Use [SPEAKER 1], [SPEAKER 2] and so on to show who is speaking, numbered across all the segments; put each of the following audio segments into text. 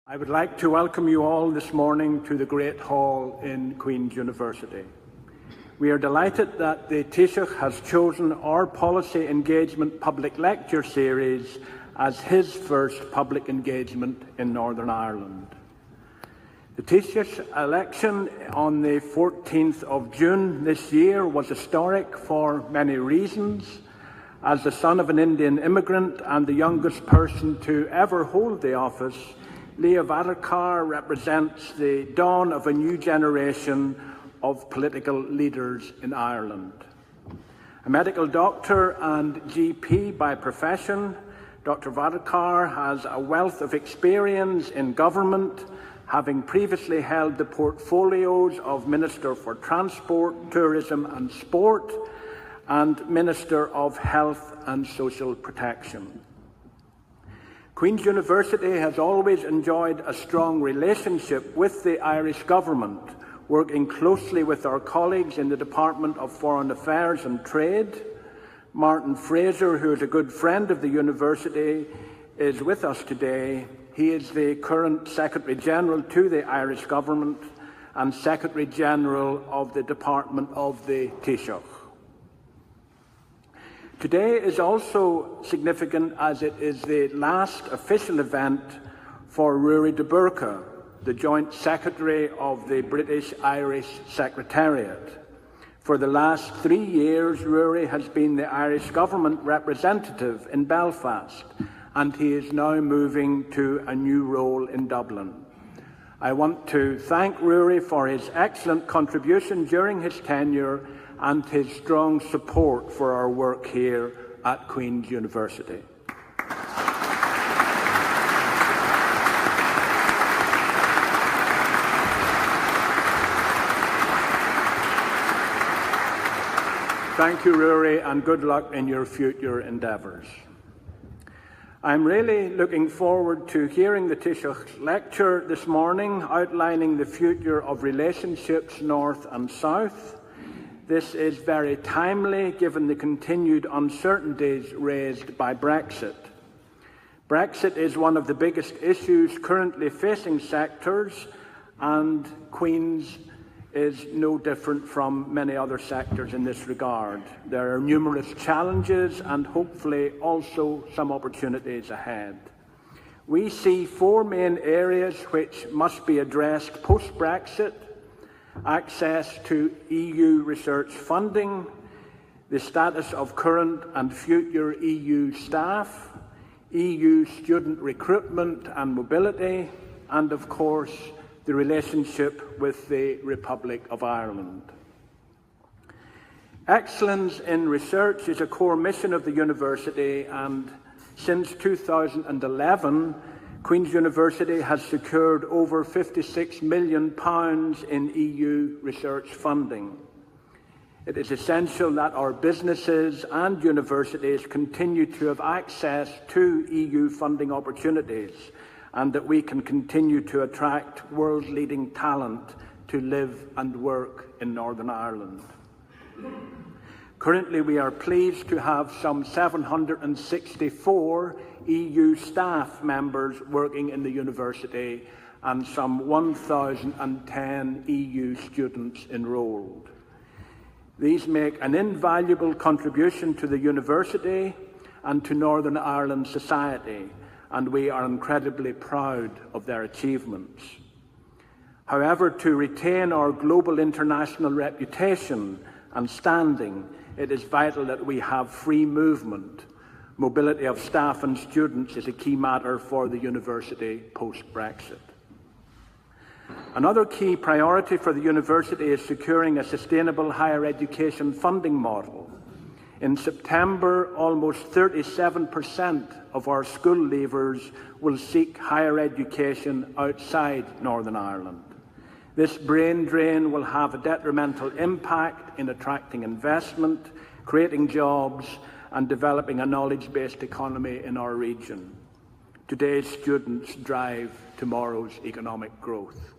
[SPEAKER 1] I would like to welcome you all this morning to the Great Hall in Queen's University. We are delighted that the Taoiseach has chosen our Policy Engagement Public Lecture Series as his first public engagement in Northern Ireland. The Taoiseach's election on the 14th of June this year was historic for many reasons. As the son of an Indian immigrant and the youngest person to ever hold the office, Varadkar represents the dawn of a new generation of political leaders in Ireland. A medical doctor and GP by profession, Dr. Varadkar has a wealth of experience in government, having previously held the portfolios of Minister for Transport, Tourism and Sport and Minister of Health and Social Protection. Queen's University has always enjoyed a strong relationship with the Irish Government, working closely with our colleagues in the Department of Foreign Affairs and Trade. Martin Fraser, who is a good friend of the University, is with us today. He is the current Secretary-General to the Irish Government and Secretary-General of the Department of the Taoiseach. Today is also significant as it is the last official event for Ruairí de Burca, the Joint Secretary of the British-Irish Secretariat. For the last 3 years, Ruairí has been the Irish Government representative in Belfast, and he is now moving to a new role in Dublin. I want to thank Ruairí for his excellent contribution during his tenure and his strong support for our work here at Queen's University. Thank you, Ruairí, and good luck in your future endeavours. I'm really looking forward to hearing the Taoiseach's lecture this morning, outlining the future of relationships north and south. This is very timely given the continued uncertainties raised by Brexit. Brexit is one of the biggest issues currently facing sectors, and Queen's is no different from many other sectors in this regard. There are numerous challenges and hopefully also some opportunities ahead. We see 4 main areas which must be addressed post-Brexit: access to EU research funding, the status of current and future EU staff, EU student recruitment and mobility, and of course, the relationship with the Republic of Ireland. Excellence in research is a core mission of the University, and since 2011, Queen's University has secured over £56 million in EU research funding. It is essential that our businesses and universities continue to have access to EU funding opportunities, and that we can continue to attract world-leading talent to live and work in Northern Ireland. Currently, we are pleased to have some 764 EU staff members working in the university and some 1,010 EU students enrolled. These make an invaluable contribution to the university and to Northern Ireland society, and we are incredibly proud of their achievements. However, to retain our global international reputation and standing, it is vital that we have free movement. Mobility of staff and students is a key matter for the university post-Brexit. Another key priority for the university is securing a sustainable higher education funding model. In September, almost 37% of our school leavers will seek higher education outside Northern Ireland. This brain drain will have a detrimental impact in attracting investment, creating jobs, and developing a knowledge-based economy in our region. Today's students drive tomorrow's economic growth.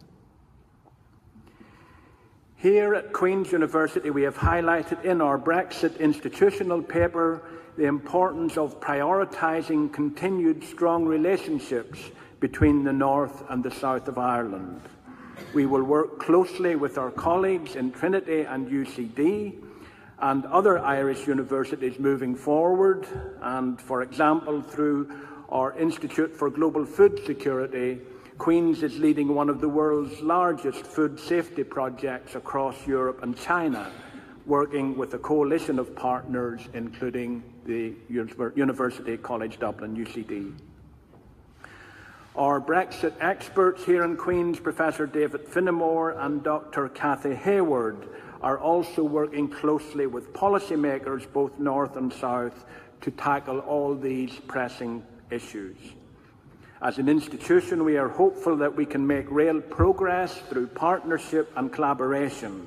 [SPEAKER 1] Here at Queen's University, we have highlighted in our Brexit institutional paper the importance of prioritising continued strong relationships between the North and the South of Ireland. We will work closely with our colleagues in Trinity and UCD and other Irish universities moving forward, and, for example, through our Institute for Global Food Security, Queen's is leading one of the world's largest food safety projects across Europe and China, working with a coalition of partners, including the University College Dublin, UCD. Our Brexit experts here in Queen's, Professor David Finnemore and Dr. Cathy Hayward, are also working closely with policymakers, both North and South, to tackle all these pressing issues. As an institution, we are hopeful that we can make real progress through partnership and collaboration.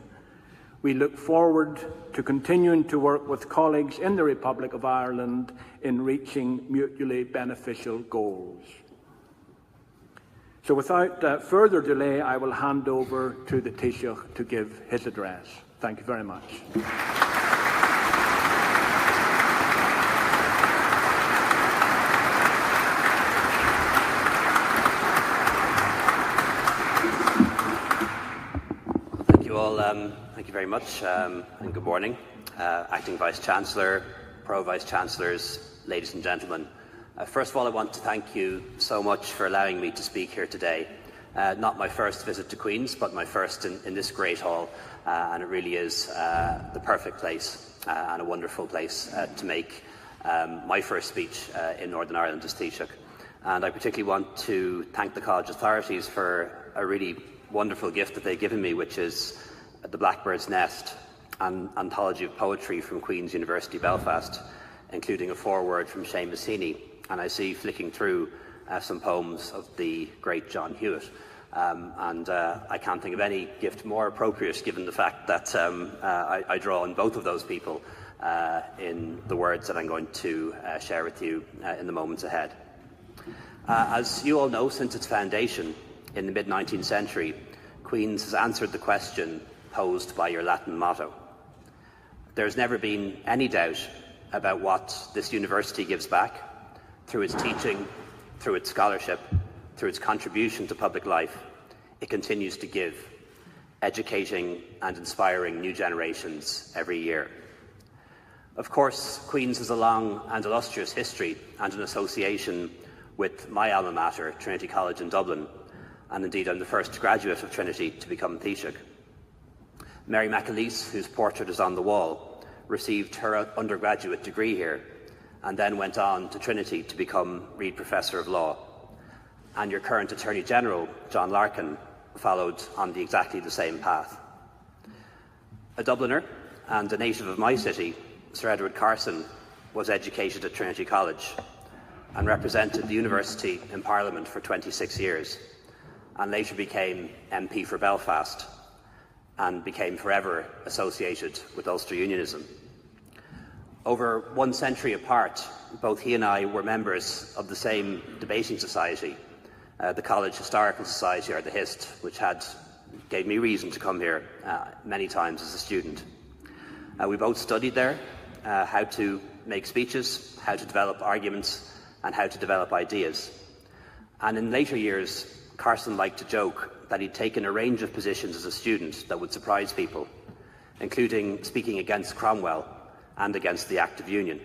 [SPEAKER 1] We look forward to continuing to work with colleagues in the Republic of Ireland in reaching mutually beneficial goals. So without further delay, I will hand over to the Taoiseach to give his address. Thank you very much.
[SPEAKER 2] Thank you very much, and good morning. Acting Vice-Chancellor, Pro-Vice-Chancellors, ladies and gentlemen. First of all, I want to thank you so much for allowing me to speak here today. Not my first visit to Queen's, but my first in this great hall, and it really is the perfect place and a wonderful place to make my first speech in Northern Ireland as Taoiseach. And I particularly want to thank the college authorities for a really wonderful gift that they've given me, which is The Blackbird's Nest, an anthology of poetry from Queen's University Belfast, including a foreword from Seamus Heaney, and I see flicking through some poems of the great John Hewitt. I can't think of any gift more appropriate, given the fact that I draw on both of those people in the words that I'm going to share with you in the moments ahead. As you all know, since its foundation in the mid-19th century, Queen's has answered the question posed by your Latin motto. There's never been any doubt about what this university gives back through its teaching, through its scholarship, through its contribution to public life. It continues to give, educating and inspiring new generations every year. Of course, Queen's has a long and illustrious history and an association with my alma mater, Trinity College in Dublin, and indeed I'm the first graduate of Trinity to become Taoiseach. Mary McAleese, whose portrait is on the wall, received her undergraduate degree here and then went on to Trinity to become Reed Professor of Law. And your current Attorney General, John Larkin, followed on exactly the same path. A Dubliner and a native of my city, Sir Edward Carson, was educated at Trinity College and represented the university in Parliament for 26 years, and later became MP for Belfast and became forever associated with Ulster Unionism. Over 1 century apart, both he and I were members of the same debating society, the College Historical Society, or the HIST, which gave me reason to come here many times as a student. We both studied there how to make speeches, how to develop arguments, and how to develop ideas. And in later years, Carson liked to joke that he'd taken a range of positions as a student that would surprise people, including speaking against Cromwell and against the Act of Union.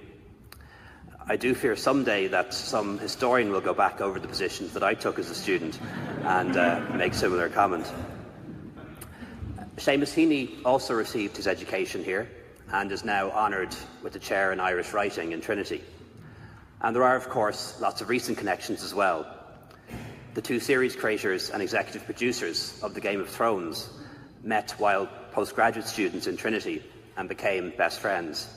[SPEAKER 2] I do fear someday that some historian will go back over the positions that I took as a student and make similar comment. Seamus Heaney also received his education here and is now honoured with a chair in Irish writing in Trinity. And there are, of course, lots of recent connections as well. The two series creators and executive producers of the Game of Thrones met while postgraduate students in Trinity and became best friends.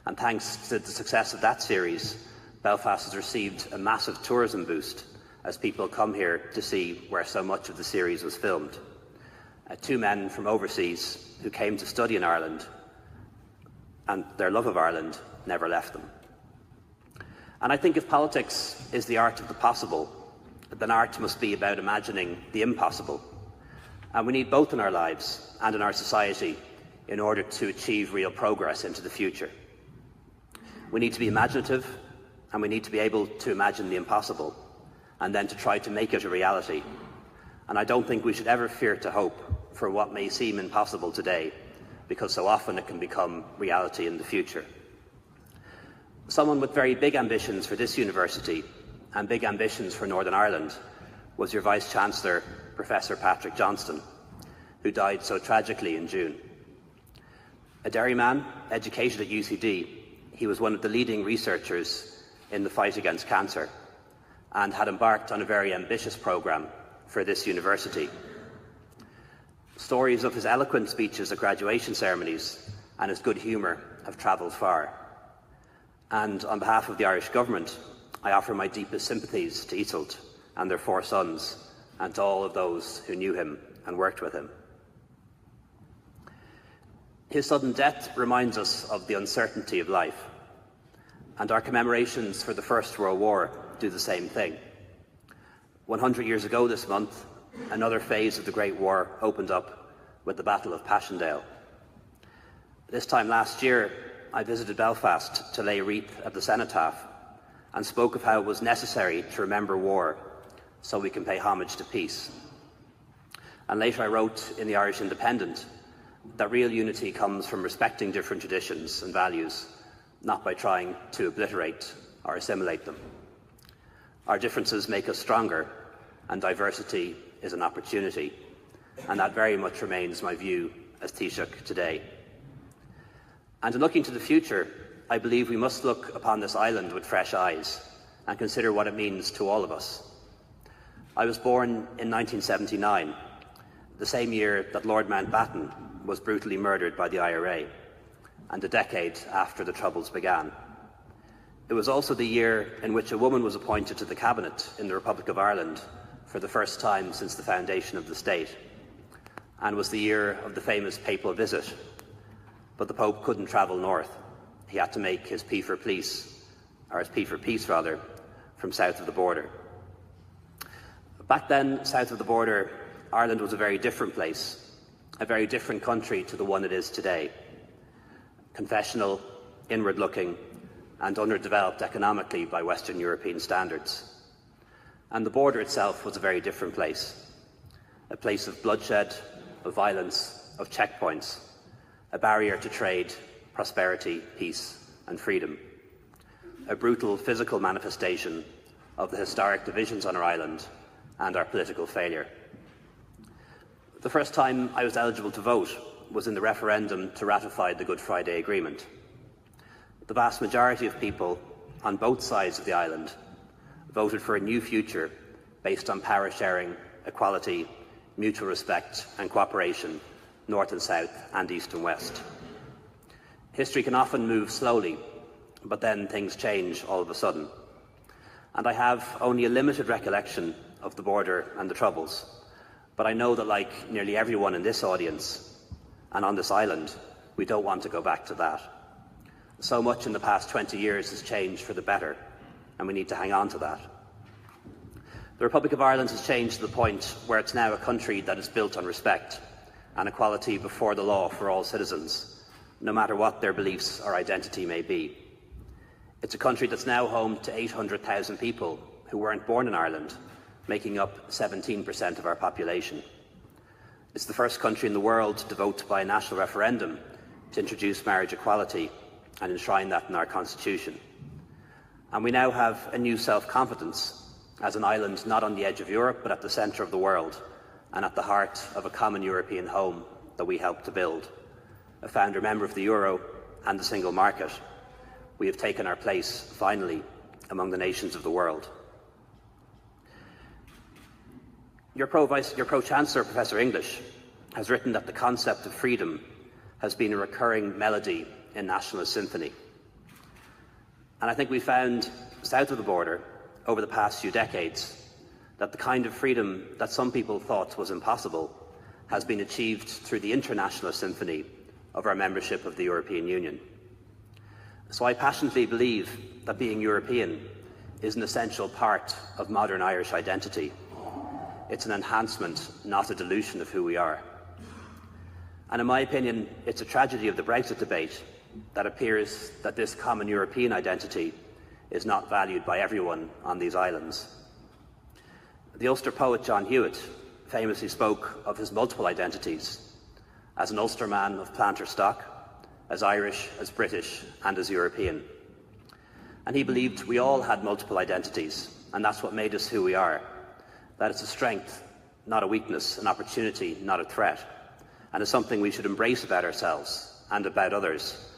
[SPEAKER 2] And thanks to the success of that series, Belfast has received a massive tourism boost as people come here to see where so much of the series was filmed. Two men from overseas who came to study in Ireland, and their love of Ireland never left them. And I think if politics is the art of the possible, then art must be about imagining the impossible. And we need both in our lives and in our society in order to achieve real progress into the future. We need to be imaginative, and we need to be able to imagine the impossible. and then to try to make it a reality. And I don't think we should ever fear to hope for what may seem impossible today, because so often it can become reality in the future. Someone with very big ambitions for this university and big ambitions for Northern Ireland was your Vice-Chancellor, Professor Patrick Johnston, who died so tragically in June. A Derry man, educated at UCD, he was one of the leading researchers in the fight against cancer and had embarked on a very ambitious programme for this university. Stories of his eloquent speeches at graduation ceremonies and his good humour have travelled far. And on behalf of the Irish Government, I offer my deepest sympathies to Iseult and their 4 sons, and to all of those who knew him and worked with him. His sudden death reminds us of the uncertainty of life, and our commemorations for the First World War do the same thing. 100 years ago this month, another phase of the Great War opened up with the Battle of Passchendaele. This time last year, I visited Belfast to lay a wreath at the cenotaph and spoke of how it was necessary to remember war so we can pay homage to peace. And later I wrote in the Irish Independent that real unity comes from respecting different traditions and values, not by trying to obliterate or assimilate them. Our differences make us stronger, and diversity is an opportunity, and that very much remains my view as Taoiseach today. And in looking to the future, I believe we must look upon this island with fresh eyes and consider what it means to all of us. I was born in 1979, the same year that Lord Mountbatten was brutally murdered by the IRA, and a decade after the Troubles began. It was also the year in which a woman was appointed to the Cabinet in the Republic of Ireland for the first time since the foundation of the state, and was the year of the famous papal visit. But the Pope couldn't travel north. He had to make his plea for peace, from south of the border. Back then, south of the border, Ireland was a very different place, a very different country to the one it is today. Confessional, inward-looking, and underdeveloped economically by Western European standards. And the border itself was a very different place. A place of bloodshed, of violence, of checkpoints, a barrier to trade, prosperity, peace, and freedom. A brutal physical manifestation of the historic divisions on our island and our political failure. The first time I was eligible to vote was in the referendum to ratify the Good Friday Agreement. The vast majority of people on both sides of the island voted for a new future based on power sharing, equality, mutual respect and cooperation, north and south and east and west. History can often move slowly, but then things change all of a sudden. And I have only a limited recollection of the border and the Troubles, but I know that, like nearly everyone in this audience and on this island, we don't want to go back to that. So much in the past 20 years has changed for the better, and we need to hang on to that. The Republic of Ireland has changed to the point where it's now a country that is built on respect and equality before the law for all citizens, no matter what their beliefs or identity may be. It's a country that's now home to 800,000 people who weren't born in Ireland, making up 17% of our population. It's the first country in the world to vote by a national referendum to introduce marriage equality and enshrine that in our constitution. And we now have a new self-confidence as an island not on the edge of Europe but at the centre of the world and at the heart of a common European home that we helped to build. A founder member of the Euro and the single market, we have taken our place, finally, among the nations of the world. Your Pro-Chancellor, Professor English, has written that the concept of freedom has been a recurring melody in nationalist symphony. And I think we found, south of the border, over the past few decades, that the kind of freedom that some people thought was impossible has been achieved through the international symphony of our membership of the European Union. So I passionately believe that being European is an essential part of modern Irish identity. It's an enhancement, not a dilution of who we are. And in my opinion, it's a tragedy of the Brexit debate that appears that this common European identity is not valued by everyone on these islands. The Ulster poet John Hewitt famously spoke of his multiple identities as an Ulster man of planter stock, as Irish, as British and as European. And he believed we all had multiple identities, and that's what made us who we are. That it's a strength, not a weakness, an opportunity, not a threat, and is something we should embrace about ourselves and about others,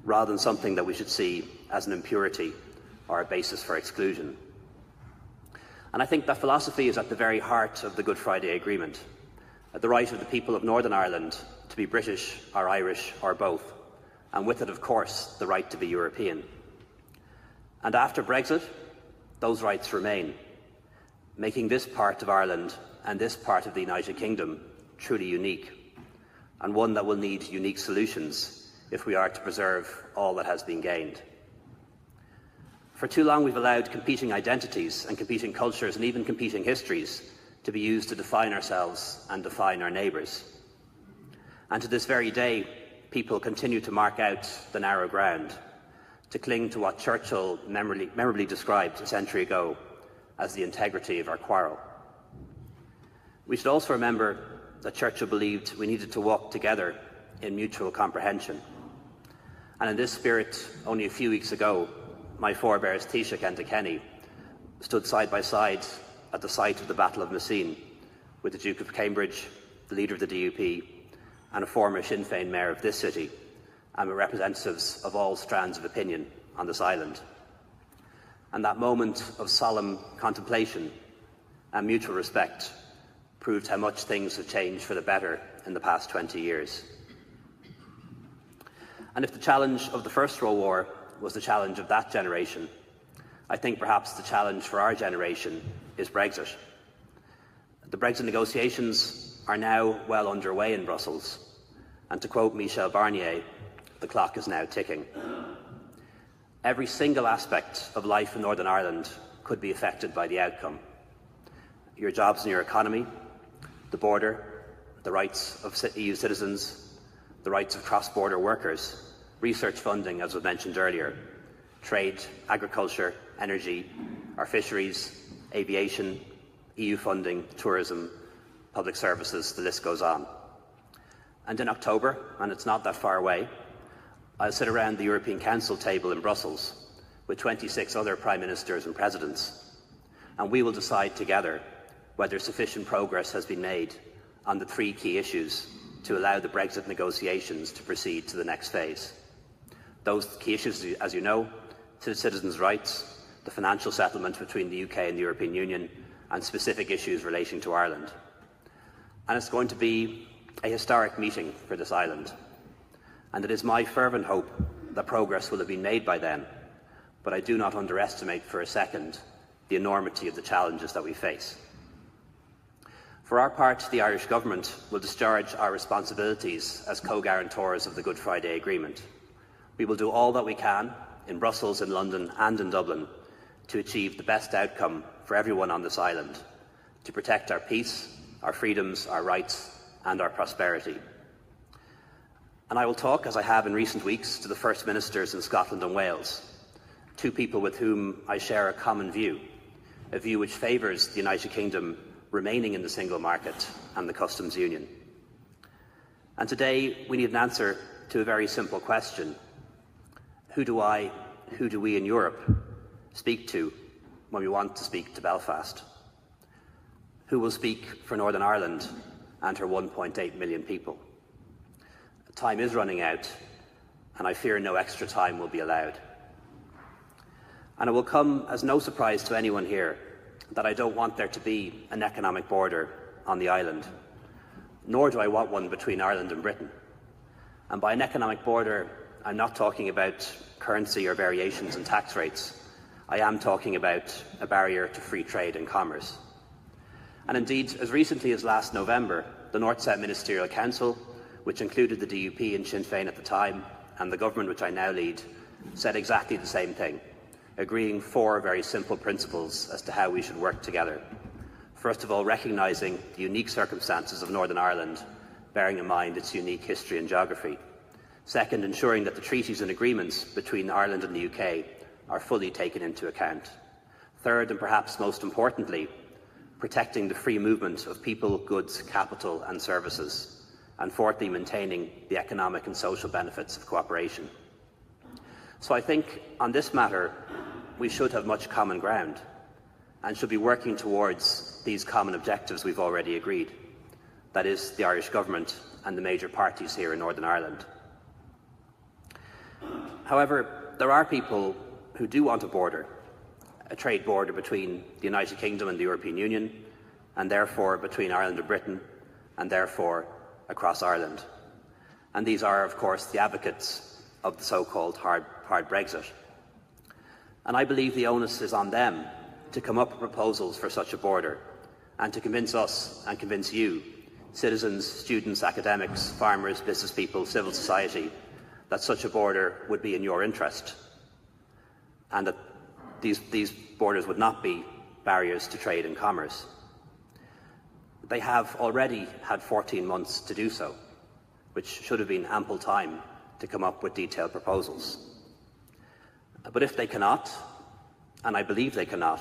[SPEAKER 2] rather than something that we should see as an impurity or a basis for exclusion. And I think that philosophy is at the very heart of the Good Friday Agreement, the right of the people of Northern Ireland to be British or Irish or both, and with it, of course, the right to be European. And after Brexit, those rights remain, making this part of Ireland and this part of the United Kingdom truly unique, and one that will need unique solutions if we are to preserve all that has been gained. For too long we've allowed competing identities and competing cultures and even competing histories to be used to define ourselves and define our neighbours. And to this very day, people continue to mark out the narrow ground, to cling to what Churchill memorably described a century ago as the integrity of our quarrel. We should also remember that Churchill believed we needed to walk together in mutual comprehension. And in this spirit, only a few weeks ago, my forebears Taoiseach and Kenny stood side by side at the site of the Battle of Messines with the Duke of Cambridge, the leader of the DUP, and a former Sinn Féin mayor of this city, and with representatives of all strands of opinion on this island. And that moment of solemn contemplation and mutual respect proved how much things have changed for the better in the past 20 years. And if the challenge of the First World War was the challenge of that generation, I think perhaps the challenge for our generation is Brexit. The Brexit negotiations are now well underway in Brussels, and to quote Michel Barnier, the clock is now ticking. Every single aspect of life in Northern Ireland could be affected by the outcome. Your jobs and your economy, the border, the rights of EU citizens, the rights of cross-border workers, research funding, as was mentioned earlier, trade, agriculture, energy, our fisheries, aviation, EU funding, tourism, public services, the list goes on. And in October, and it's not that far away, I'll sit around the European Council table in Brussels with 26 other Prime Ministers and Presidents, and we will decide together whether sufficient progress has been made on the three key issues to allow the Brexit negotiations to proceed to the next phase. Those key issues, as you know, citizens' rights, the financial settlement between the UK and the European Union, and specific issues relating to Ireland. And it's going to be a historic meeting for this island. And it is my fervent hope that progress will have been made by then, but I do not underestimate for a second the enormity of the challenges that we face. For our part, the Irish Government will discharge our responsibilities as co-guarantors of the Good Friday Agreement. We will do all that we can in Brussels, in London and in Dublin to achieve the best outcome for everyone on this island, to protect our peace, our freedoms, our rights and our prosperity. And I will talk, as I have in recent weeks, to the First Ministers in Scotland and Wales, two people with whom I share a common view, a view which favours the United Kingdom remaining in the single market and the customs union. And today we need an answer to a very simple question. Who do we in Europe speak to when we want to speak to Belfast? Who will speak for Northern Ireland and her 1.8 million people? Time is running out, and I fear no extra time will be allowed. And it will come as no surprise to anyone here that I don't want there to be an economic border on the island, nor do I want one between Ireland and Britain. And by an economic border, I'm not talking about currency or variations in tax rates. I am talking about a barrier to free trade and commerce. And indeed, as recently as last November, the North South Ministerial Council, which included the DUP and Sinn Féin at the time, and the government which I now lead, said exactly the same thing, agreeing four very simple principles as to how we should work together. First of all, recognising the unique circumstances of Northern Ireland, bearing in mind its unique history and geography. Second, ensuring that the treaties and agreements between Ireland and the UK are fully taken into account. Third, and perhaps most importantly, protecting the free movement of people, goods, capital and services, and fourthly, maintaining the economic and social benefits of cooperation. So I think on this matter, we should have much common ground and should be working towards these common objectives we've already agreed. That is, the Irish Government and the major parties here in Northern Ireland. However, there are people who do want a border, a trade border between the United Kingdom and the European Union, and therefore between Ireland and Britain, and therefore across Ireland. And these are, of course, the advocates of the so-called hard Brexit. And I believe the onus is on them to come up with proposals for such a border and to convince us and convince you, citizens, students, academics, farmers, business people, civil society, that such a border would be in your interest and that these borders would not be barriers to trade and commerce. They have already had 14 months to do so, which should have been ample time to come up with detailed proposals. But if they cannot, and I believe they cannot,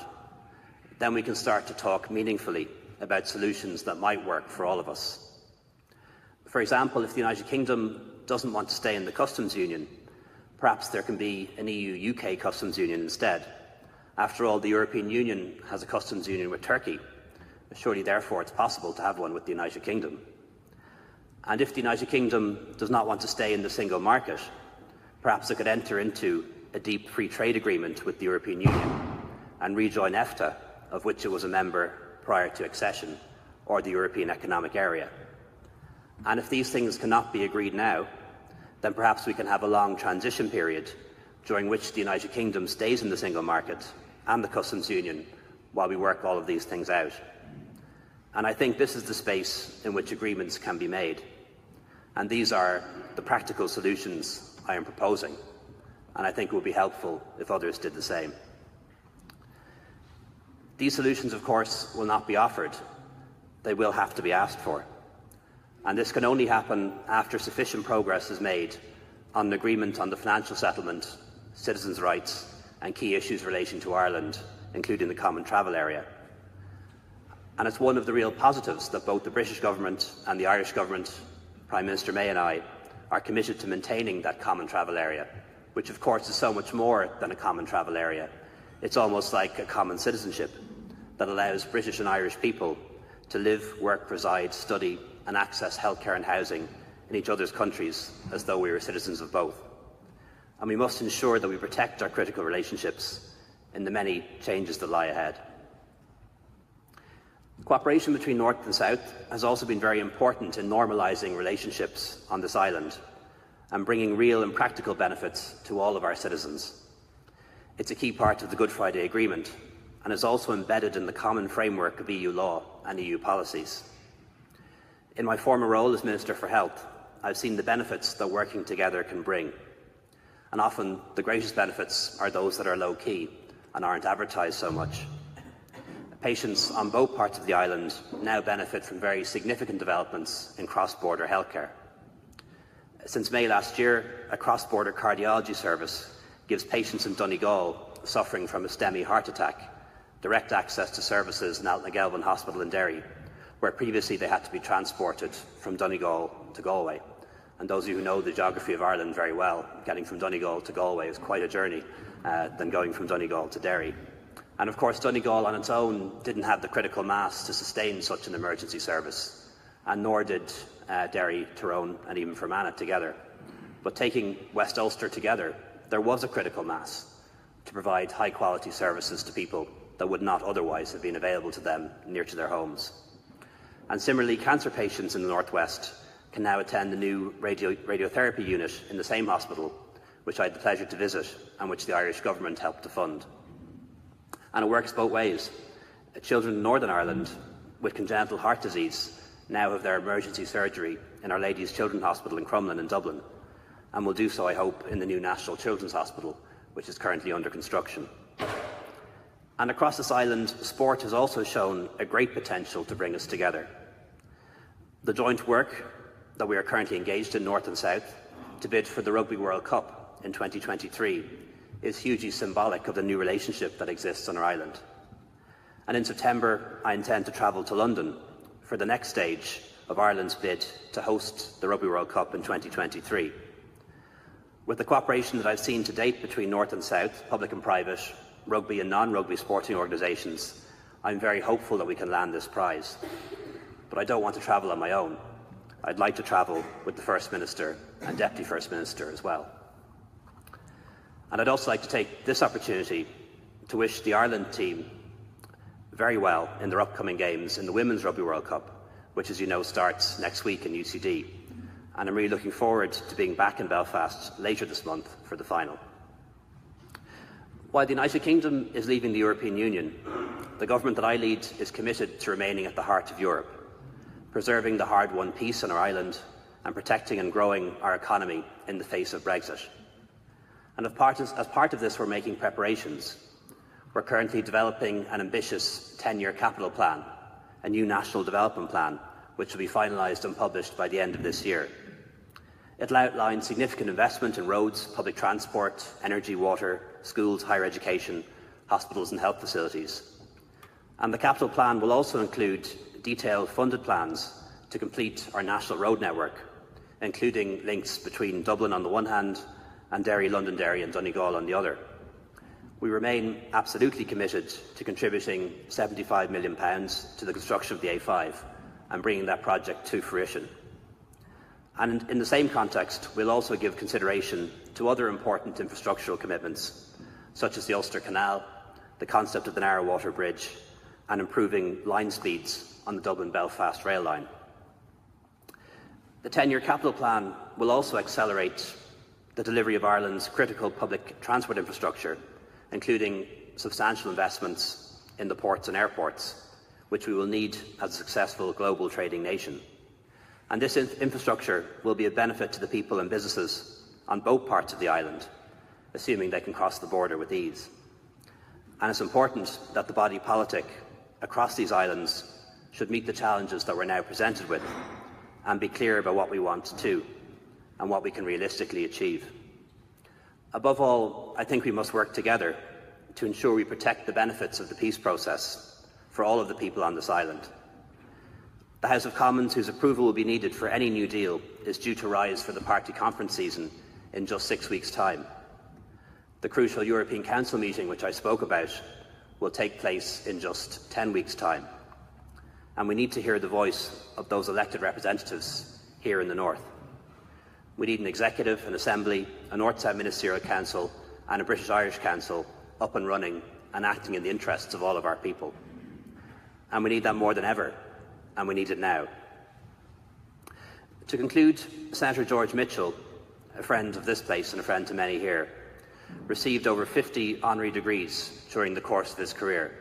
[SPEAKER 2] then we can start to talk meaningfully about solutions that might work for all of us. For example, if the United Kingdom doesn't want to stay in the customs union, perhaps there can be an EU-UK customs union instead. After all, the European Union has a customs union with Turkey. Surely, therefore, it's possible to have one with the United Kingdom. And if the United Kingdom does not want to stay in the single market, perhaps it could enter into a deep free trade agreement with the European Union and rejoin EFTA, of which it was a member prior to accession, or the European Economic Area. And if these things cannot be agreed now, then perhaps we can have a long transition period during which the United Kingdom stays in the single market and the customs union while we work all of these things out. And I think this is the space in which agreements can be made. And these are the practical solutions I am proposing. And I think it would be helpful if others did the same. These solutions, of course, will not be offered. They will have to be asked for. And this can only happen after sufficient progress is made on an agreement on the financial settlement, citizens' rights, and key issues relating to Ireland, including the common travel area. And it's one of the real positives that both the British government and the Irish government, Prime Minister May and I, are committed to maintaining that common travel area, which of course is so much more than a common travel area. It's almost like a common citizenship that allows British and Irish people to live, work, reside, study and access healthcare and housing in each other's countries as though we were citizens of both. And we must ensure that we protect our critical relationships in the many changes that lie ahead. Cooperation between North and South has also been very important in normalising relationships on this island and bringing real and practical benefits to all of our citizens. It's a key part of the Good Friday Agreement and is also embedded in the common framework of EU law and EU policies. In my former role as Minister for Health, I've seen the benefits that working together can bring. And often the greatest benefits are those that are low-key and aren't advertised so much. Patients on both parts of the island now benefit from very significant developments in cross-border healthcare. Since May last year, a cross-border cardiology service gives patients in Donegal suffering from a STEMI heart attack direct access to services in Altnagelvin Hospital in Derry, where previously they had to be transported from Donegal to Galway. And those of you who know the geography of Ireland very well, getting from Donegal to Galway is quite a journey than going from Donegal to Derry. And of course, Donegal on its own didn't have the critical mass to sustain such an emergency service, and nor did Derry, Tyrone and even Fermanagh together. But taking West Ulster together, there was a critical mass to provide high-quality services to people that would not otherwise have been available to them near to their homes. And similarly, cancer patients in the Northwest can now attend the new radiotherapy unit in the same hospital, which I had the pleasure to visit and which the Irish Government helped to fund. And it works both ways. Children in Northern Ireland with congenital heart disease now have their emergency surgery in Our Lady's Children's Hospital in Crumlin in Dublin, and will do so, I hope, in the new National Children's Hospital, which is currently under construction. And across this island, sport has also shown a great potential to bring us together. The joint work that we are currently engaged in, North and South, to bid for the Rugby World Cup in 2023 is hugely symbolic of the new relationship that exists on our island. And in September, I intend to travel to London for the next stage of Ireland's bid to host the Rugby World Cup in 2023. With the cooperation that I've seen to date between North and South, public and private, rugby and non-rugby sporting organisations, I'm very hopeful that we can land this prize. But I don't want to travel on my own. I'd like to travel with the First Minister and Deputy First Minister as well. And I'd also like to take this opportunity to wish the Ireland team very well in their upcoming games in the Women's Rugby World Cup, which, as you know, starts next week in UCD. And I'm really looking forward to being back in Belfast later this month for the final. While the United Kingdom is leaving the European Union, the government that I lead is committed to remaining at the heart of Europe, preserving the hard-won peace on our island and protecting and growing our economy in the face of Brexit. And as part of this, we're making preparations. We're currently developing an ambitious 10-year capital plan, a new national development plan, which will be finalised and published by the end of this year. It'll outline significant investment in roads, public transport, energy, water, schools, higher education, hospitals and health facilities. And the capital plan will also include detailed funded plans to complete our national road network, including links between Dublin on the one hand and Derry, Londonderry and Donegal on the other. We remain absolutely committed to contributing £75 million to the construction of the A5 and bringing that project to fruition. And in the same context, we'll also give consideration to other important infrastructural commitments, such as the Ulster Canal, the concept of the Narrow Water Bridge, and improving line speeds on the Dublin-Belfast rail line. The 10-year capital plan will also accelerate the delivery of Ireland's critical public transport infrastructure, including substantial investments in the ports and airports, which we will need as a successful global trading nation. And this infrastructure will be a benefit to the people and businesses on both parts of the island, assuming they can cross the border with ease. And it's important that the body politic across these islands should meet the challenges that we're now presented with and be clear about what we want to do and what we can realistically achieve. Above all, I think we must work together to ensure we protect the benefits of the peace process for all of the people on this island. The House of Commons, whose approval will be needed for any new deal, is due to rise for the party conference season in just 6 weeks' time. The crucial European Council meeting, which I spoke about, will take place in just 10 weeks' time. And we need to hear the voice of those elected representatives here in the North. We need an executive, an assembly, a North-South Ministerial Council and a British-Irish Council up and running and acting in the interests of all of our people. And we need that more than ever, and we need it now. To conclude, Senator George Mitchell, a friend of this place and a friend to many here, received over 50 honorary degrees during the course of his career.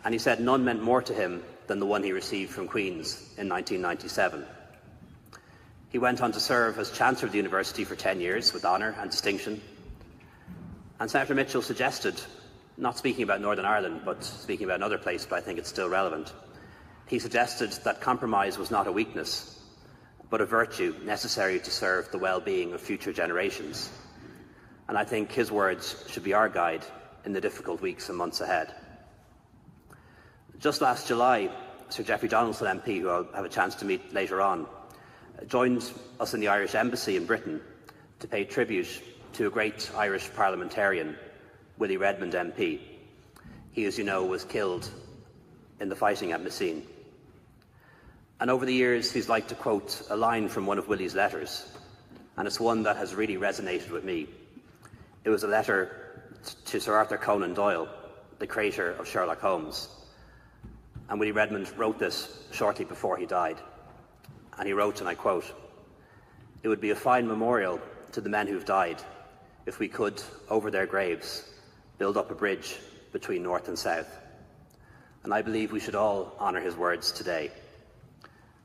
[SPEAKER 2] And he said none meant more to him than the one he received from Queen's in 1997. He went on to serve as Chancellor of the University for 10 years with honour and distinction. And Senator Mitchell suggested, not speaking about Northern Ireland, but speaking about another place, but I think it's still relevant, he suggested that compromise was not a weakness, but a virtue necessary to serve the well-being of future generations. And I think his words should be our guide in the difficult weeks and months ahead. Just last July, Sir Geoffrey Donaldson MP, who I'll have a chance to meet later on, joined us in the Irish Embassy in Britain to pay tribute to a great Irish parliamentarian, Willie Redmond MP. He, as you know, was killed in the fighting at Messines. And over the years, he's liked to quote a line from one of Willie's letters, and it's one that has really resonated with me. It was a letter to Sir Arthur Conan Doyle, the creator of Sherlock Holmes. And Willie Redmond wrote this shortly before he died. And he wrote, and I quote, "It would be a fine memorial to the men who've died if we could, over their graves, build up a bridge between North and South." And I believe we should all honour his words today.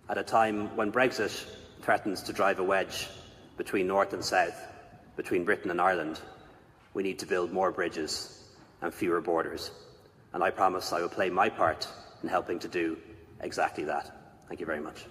[SPEAKER 2] At a time when Brexit threatens to drive a wedge between North and South, between Britain and Ireland, we need to build more bridges and fewer borders. And I promise I will play my part in helping to do exactly that. Thank you very much.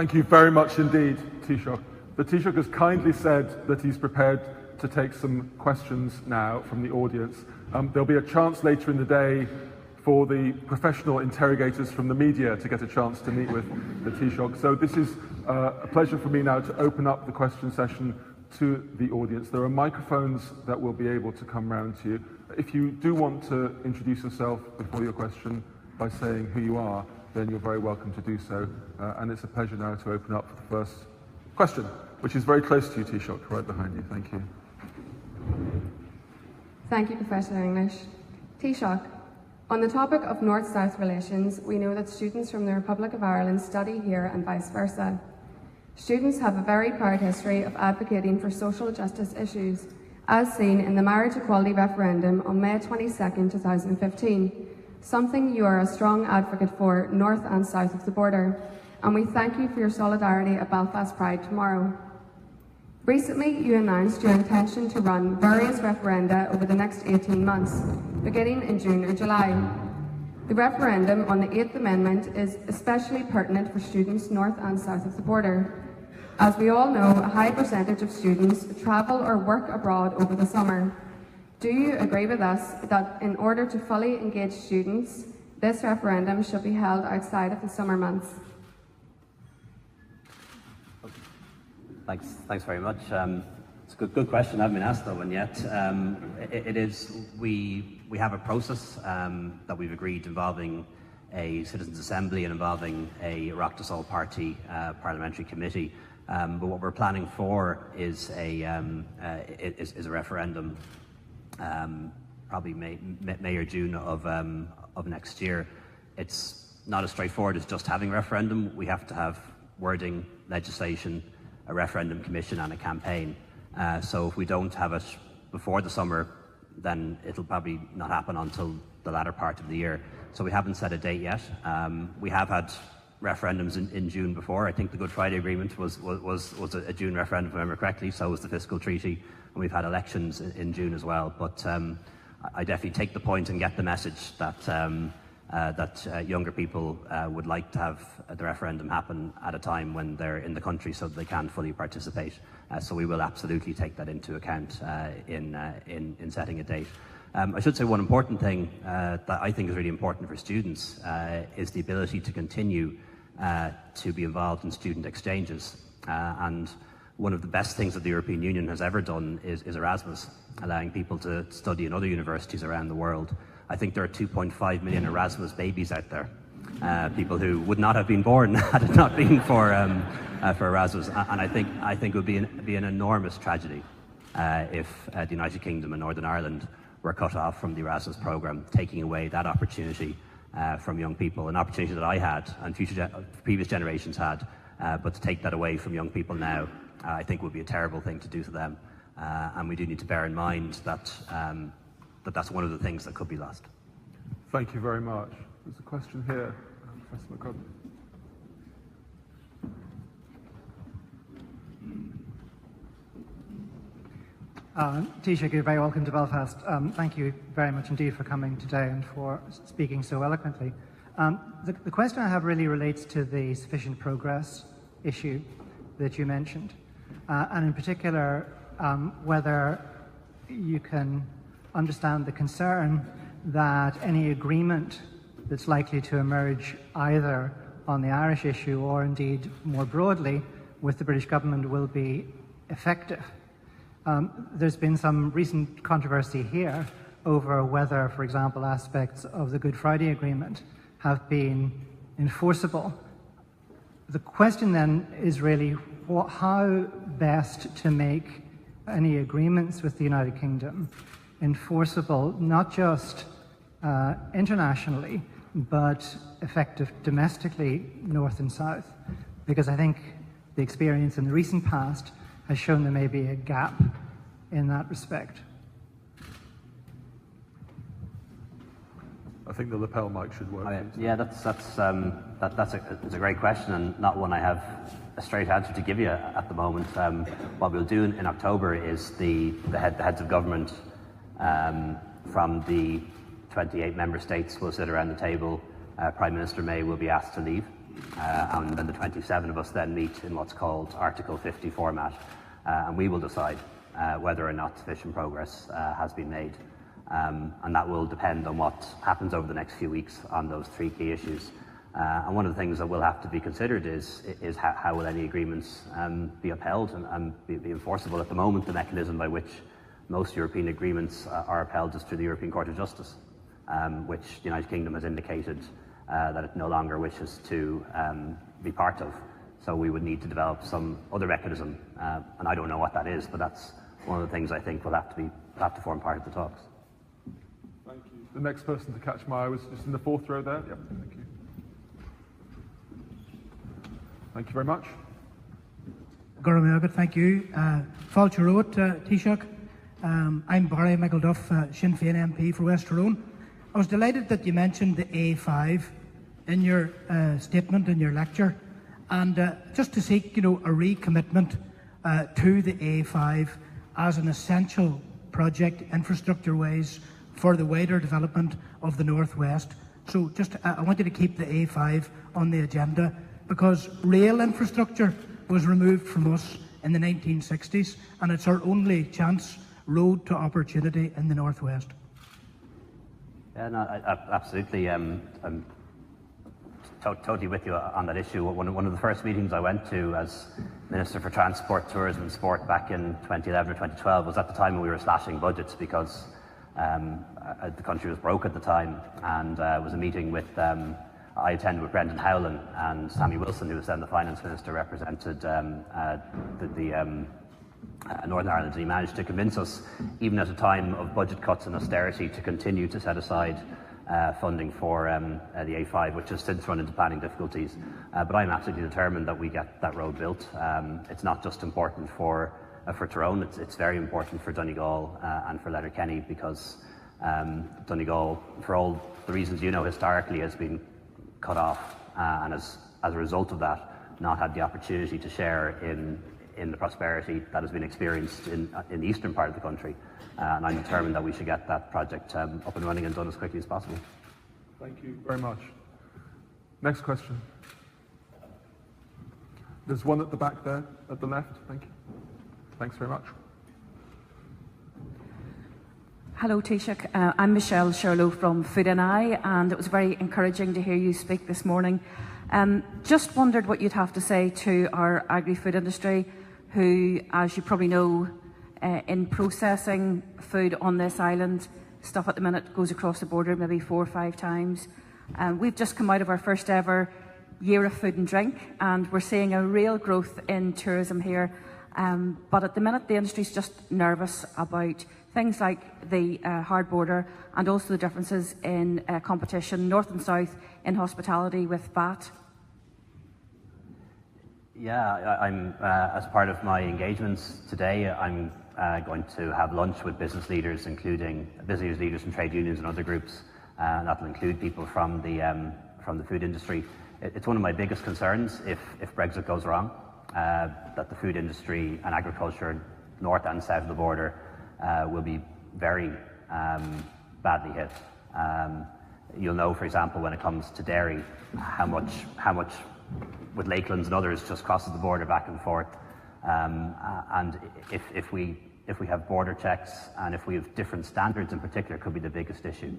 [SPEAKER 3] Thank you very much indeed, Taoiseach. The Taoiseach has kindly said that he's prepared to take some questions now from the audience. There'll be a chance later in the day for the professional interrogators from the media to get a chance to meet with the Taoiseach. So this is a pleasure for me now to open up the question session to the audience. There are microphones that will be able to come round to you. If you do want to introduce yourself before your question by saying who you are, then you're very welcome to do so. And it's a pleasure now to open up for the first question, which is very close to you, Taoiseach, right behind you. Thank you.
[SPEAKER 4] Thank you, Professor English. Taoiseach, on the topic of North-South relations, we know that students from the Republic of Ireland study here and vice versa. Students have a very proud history of advocating for social justice issues, as seen in the marriage equality referendum on May 22, 2015, something you are a strong advocate for north and south of the border, and we thank you for your solidarity at Belfast Pride tomorrow. Recently, you announced your intention to run various referenda over the next 18 months, beginning in June or July. The referendum on the 8th Amendment is especially pertinent for students north and south of the border. As we all know, a high percentage of students travel or work abroad over the summer. Do you agree with us that in order to fully engage students, this referendum should be held outside of the summer months?
[SPEAKER 2] Thanks very much. It's a good question. I haven't been asked that one yet. It is. We have a process that we've agreed involving a citizens' assembly and involving a Oireachtas Party parliamentary committee. But what we're planning for is a referendum, probably May or June of next year. It's not as straightforward as just having a referendum. We have to have wording, legislation, a referendum commission and a campaign. So if we don't have it before the summer, then it'll probably not happen until the latter part of the year. So we haven't set a date yet. We have had referendums in June before. I think the Good Friday Agreement was a June referendum, if I remember correctly. So was the Fiscal Treaty, and we've had elections in June as well. But I definitely take the point and get the message that younger people would like to have the referendum happen at a time when they're in the country so that they can fully participate. So we will absolutely take that into account in setting a date. I should say one important thing that I think is really important for students is the ability to continue to be involved in student exchanges. And one of the best things that the European Union has ever done is Erasmus, allowing people to study in other universities around the world. I think there are 2.5 million Erasmus babies out there, people who would not have been born had it not been for Erasmus. And I think it would be an enormous tragedy if the United Kingdom and Northern Ireland were cut off from the Erasmus programme, taking away that opportunity from young people, an opportunity that I had and previous generations had, but to take that away from young people now, I think would be a terrible thing to do to them. And we do need to bear in mind that that's one of the things that could be lost.
[SPEAKER 3] Thank you very much. There's a question here, Professor McCudden.
[SPEAKER 5] Taoiseach, you're very welcome to Belfast. Thank you very much indeed for coming today and for speaking so eloquently. The question I have really relates to the sufficient progress issue that you mentioned, and in particular whether you can understand the concern that any agreement that's likely to emerge either on the Irish issue or indeed more broadly with the British government will be effective. There's been some recent controversy here over whether, for example, aspects of the Good Friday Agreement have been enforceable. The question then is really how best to make any agreements with the United Kingdom enforceable, not just internationally, but effective domestically, north and south. Because I think the experience in the recent past has shown there may be a gap in that respect.
[SPEAKER 3] I think the lapel mic should work.
[SPEAKER 2] Yeah, that's a great question and not one I have a straight answer to give you at the moment. What we'll do in October is the heads of government from the 28 member states will sit around the table. Prime Minister May will be asked to leave and then the 27 of us then meet in what's called Article 50 format, and we will decide whether or not sufficient progress has been made. And that will depend on what happens over the next few weeks on those three key issues. And one of the things that will have to be considered is how will any agreements be upheld and be enforceable. At the moment, the mechanism by which most European agreements are upheld is through the European Court of Justice, which the United Kingdom has indicated that it no longer wishes to be part of. So we would need to develop some other mechanism, and I don't know what that is, but that's one of the things I think will have to form part of the talks.
[SPEAKER 3] Thank you. The next person to catch my eye was just in the fourth row there. Yep, thank you. Thank you very much.
[SPEAKER 6] Goramayagat, thank you. Fáilte Road, Taoiseach. I'm Barry McElduff, Sinn Féin MP for West Tyrone. I was delighted that you mentioned the A5 in your statement, in your lecture, and just to seek, a recommitment to the A5 as an essential project infrastructure-wise for the wider development of the North West. So I wanted to keep the A5 on the agenda because rail infrastructure was removed from us in the 1960s, and it's our only chance road to opportunity in the North West.
[SPEAKER 2] Yeah, no, absolutely. I'm totally with you on that issue. One of the first meetings I went to as Minister for Transport, Tourism and Sport back in 2011 or 2012 was at the time when we were slashing budgets because the country was broke at the time, and it was a meeting with I attended with Brendan Howlin, and Sammy Wilson, who was then the Finance Minister, represented the Northern Ireland, and he managed to convince us, even at a time of budget cuts and austerity, to continue to set aside funding for the A5, which has since run into planning difficulties. But I'm absolutely determined that we get that road built. It's not just important for Tyrone, it's very important for Donegal and for Letterkenny, because Donegal, for all the reasons historically, has been cut off and as a result of that not had the opportunity to share in the prosperity that has been experienced in the eastern part of the country. And I'm determined that we should get that project up and running and done as quickly as possible.
[SPEAKER 3] Thank you very much. Next question. There's one at the back there, at the left. Thank you. Thanks very much.
[SPEAKER 7] Hello, Taoiseach. I'm Michelle Sherlow from Food and I, and it was very encouraging to hear you speak this morning. Just wondered what you'd have to say to our agri-food industry, who, as you probably know, in processing food on this island, stuff at the minute goes across the border maybe 4 or 5 times. We've just come out of our first ever year of food and drink, and we're seeing a real growth in tourism here. But at the minute, the industry's just nervous about things like the hard border and also the differences in competition, north and south, in hospitality with VAT.
[SPEAKER 2] Yeah, I'm as part of my engagements today, I'm going to have lunch with business leaders, including business leaders from trade unions and other groups. That will include people from the food industry. It's one of my biggest concerns if Brexit goes wrong, that the food industry and agriculture, north and south of the border, will be very badly hit. You'll know, for example, when it comes to dairy, how much with Lakelands and others just crosses the border back and forth. And if we have border checks and if we have different standards in particular, could be the biggest issue.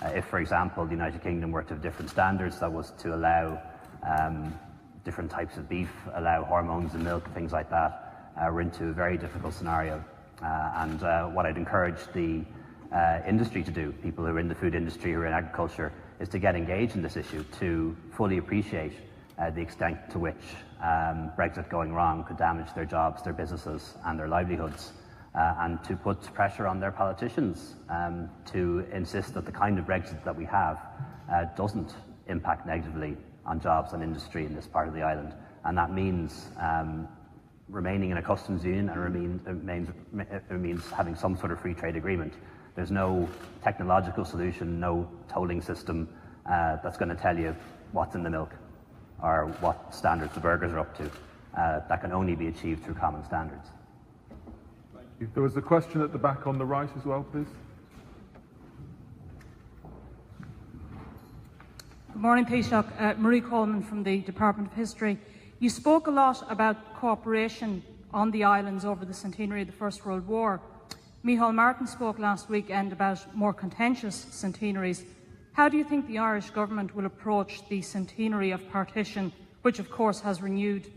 [SPEAKER 2] If, for example, the United Kingdom were to have different standards, that was to allow different types of beef, allow hormones in milk, things like that, we're into a very difficult scenario. And what I'd encourage the industry to do, people who are in the food industry, who are in agriculture, is to get engaged in this issue, to fully appreciate the extent to which Brexit going wrong could damage their jobs, their businesses and their livelihoods, and to put pressure on their politicians to insist that the kind of Brexit that we have doesn't impact negatively on jobs and industry in this part of the island. And that means remaining in a customs union, and it means having some sort of free trade agreement. There's no technological solution, no tolling system that's going to tell you what's in the milk or what standards the burgers are up to. That can only be achieved through common standards.
[SPEAKER 3] Thank you. There was a question at the back on the right as well, please.
[SPEAKER 8] Good morning, Taoiseach. Marie Coleman from the Department of History. You spoke a lot about cooperation on the islands over the centenary of the First World War. Micheál Martin spoke last weekend about more contentious centenaries. How do you think the Irish government will approach the centenary of partition, which of course has renewed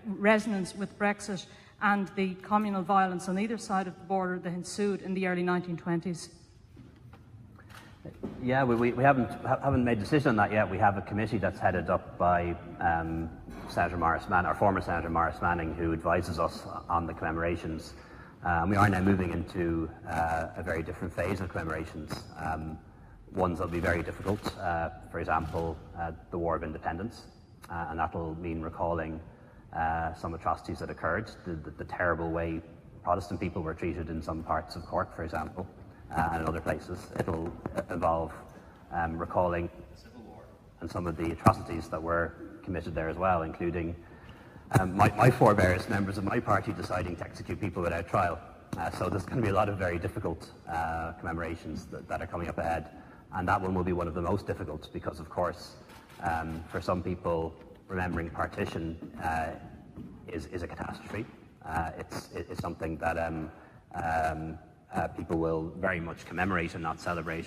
[SPEAKER 8] resonance with Brexit and the communal violence on either side of the border that ensued in the early 1920s?
[SPEAKER 2] Yeah, we haven't made a decision on that yet. We have a committee that's headed up by Senator Maurice Manning, our former Senator Maurice Manning, who advises us on the commemorations. We are now moving into a very different phase of commemorations. Ones that will be very difficult, for example, the War of Independence, and that will mean recalling some atrocities that occurred, the terrible way Protestant people were treated in some parts of Cork, for example, and in other places. It'll involve recalling the Civil War and some of the atrocities that were committed there as well, including my forebears, members of my party, deciding to execute people without trial. So there's going to be a lot of very difficult commemorations that are coming up ahead, and that one will be one of the most difficult because, of course, for some people, remembering partition is a catastrophe. It's something that people will very much commemorate and not celebrate.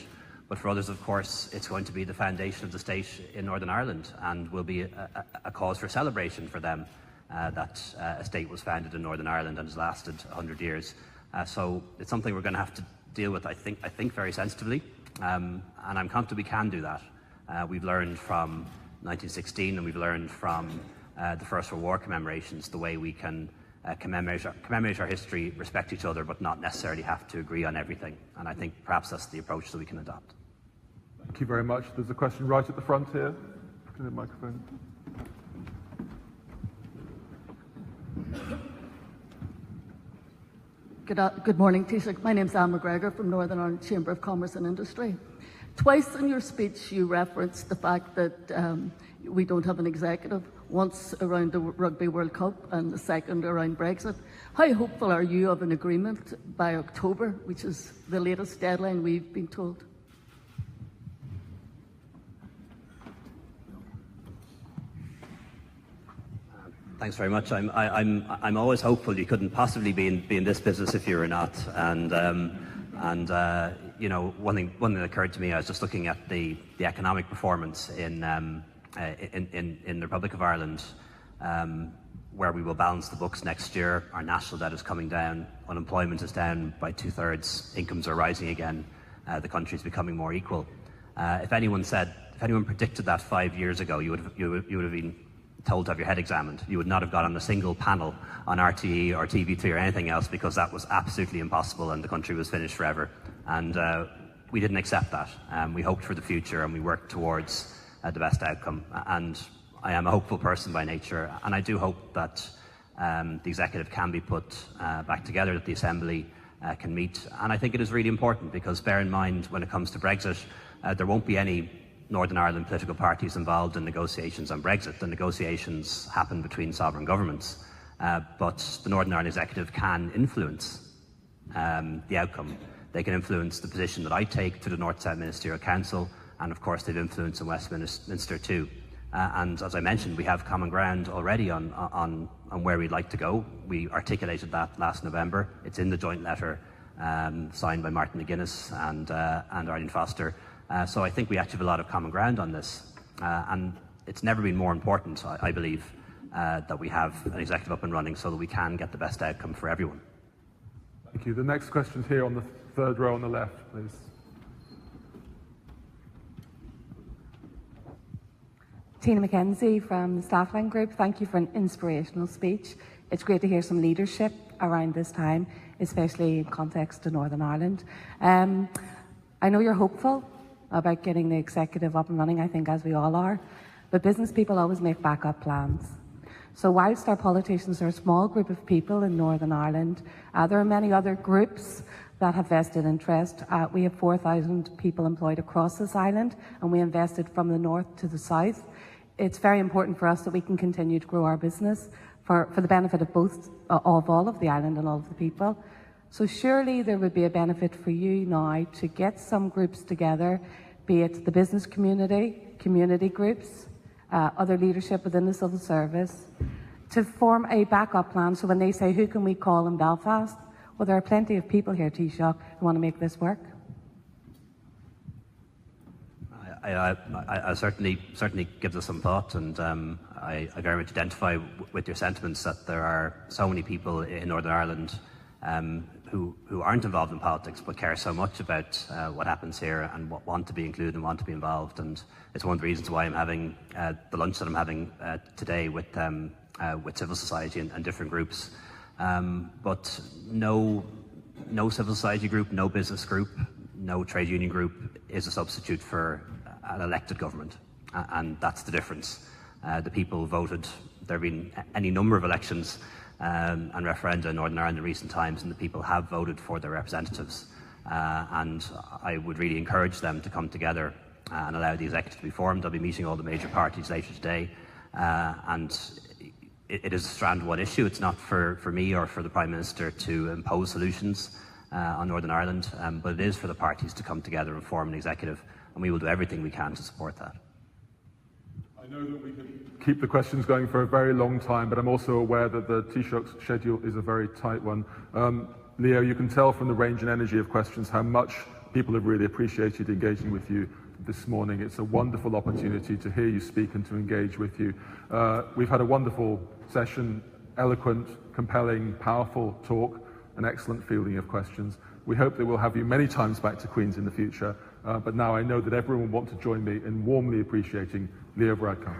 [SPEAKER 2] But for others, of course, it's going to be the foundation of the state in Northern Ireland and will be a cause for celebration for them that a state was founded in Northern Ireland and has lasted 100 years. So it's something we're going to have to deal with, I think very sensitively. And I'm confident we can do that. We've learned from 1916 and we've learned from the First World War commemorations the way we can commemorate our history, respect each other, but not necessarily have to agree on everything. And I think perhaps that's the approach that we can adopt.
[SPEAKER 3] Thank you very much. There's a question right at the front here. To the microphone.
[SPEAKER 9] Good morning, Taoiseach. My name is Anne McGregor from Northern Ireland Chamber of Commerce and Industry. Twice in your speech you referenced the fact that we don't have an executive, once around the Rugby World Cup and the second around Brexit. How hopeful are you of an agreement by October, which is the latest deadline we've been told?
[SPEAKER 2] Thanks very much. I'm always hopeful. You couldn't possibly be in this business if you were not. And you know, one thing that occurred to me, I was just looking at the economic performance in the Republic of Ireland, where we will balance the books next year. Our national debt is coming down. Unemployment is down by 2/3. Incomes are rising again. The country is becoming more equal. If anyone predicted that 5 years ago, you would have been told to have your head examined. You would not have got on a single panel on RTE or TV3 or anything else, because that was absolutely impossible and the country was finished forever. And we didn't accept that. We hoped for the future and we worked towards the best outcome. And I am a hopeful person by nature, and I do hope that the executive can be put back together, that the Assembly can meet. And I think it is really important, because bear in mind, when it comes to Brexit, there won't be any Northern Ireland political parties involved in negotiations on Brexit. The negotiations happen between sovereign governments, but the Northern Ireland Executive can influence the outcome. They can influence the position that I take to the North-South Ministerial Council, and of course they've influence in Westminster too. And as I mentioned, we have common ground already on where we'd like to go. We articulated that last November. It's in the joint letter signed by Martin McGuinness and Arlene Foster. So I think we actually have a lot of common ground on this. And it's never been more important, I believe, that we have an executive up and running so that we can get the best outcome for everyone.
[SPEAKER 3] Thank you. The next question's here on the third row on the left, please.
[SPEAKER 10] Tina McKenzie from the Staffline Group. Thank you for an inspirational speech. It's great to hear some leadership around this time, especially in context to Northern Ireland. I know you're hopeful about getting the executive up and running, I think, as we all are, but business people always make backup plans. So whilst our politicians are a small group of people in Northern Ireland, there are many other groups that have vested interest. We have 4,000 people employed across this island, and we invested from the north to the south. It's very important for us that we can continue to grow our business for the benefit of all of the island and all of the people. So surely there would be a benefit for you now to get some groups together, be it the business community, community groups, other leadership within the civil service, to form a backup plan. So when they say, who can we call in Belfast? Well, there are plenty of people here, Taoiseach, who want to make this work.
[SPEAKER 2] I certainly give this some thought, and I very much identify with your sentiments that there are so many people in Northern Ireland who aren't involved in politics but care so much about what happens here and want to be included and want to be involved. And it's one of the reasons why I'm having the lunch that I'm having today with civil society and different groups. But no civil society group, no business group, no trade union group is a substitute for an elected government, and that's the difference. The people voted. There have been any number of elections and referenda in Northern Ireland in recent times, and the people have voted for their representatives. And I would really encourage them to come together and allow the executive to be formed. I'll be meeting all the major parties later today, and it is a strand one issue. It's not for me or for the Prime Minister to impose solutions on Northern Ireland, but it is for the parties to come together and form an executive, and we will do everything we can to support that.
[SPEAKER 3] I know that we can keep the questions going for a very long time, but I'm also aware that the Taoiseach's schedule is a very tight one. Leo, you can tell from the range and energy of questions how much people have really appreciated engaging with you this morning. It's a wonderful opportunity to hear you speak and to engage with you. We've had a wonderful session, eloquent, compelling, powerful talk, an excellent fielding of questions. We hope that we'll have you many times back to Queen's in the future, but now I know that everyone will want to join me in warmly appreciating Leo Varadkar.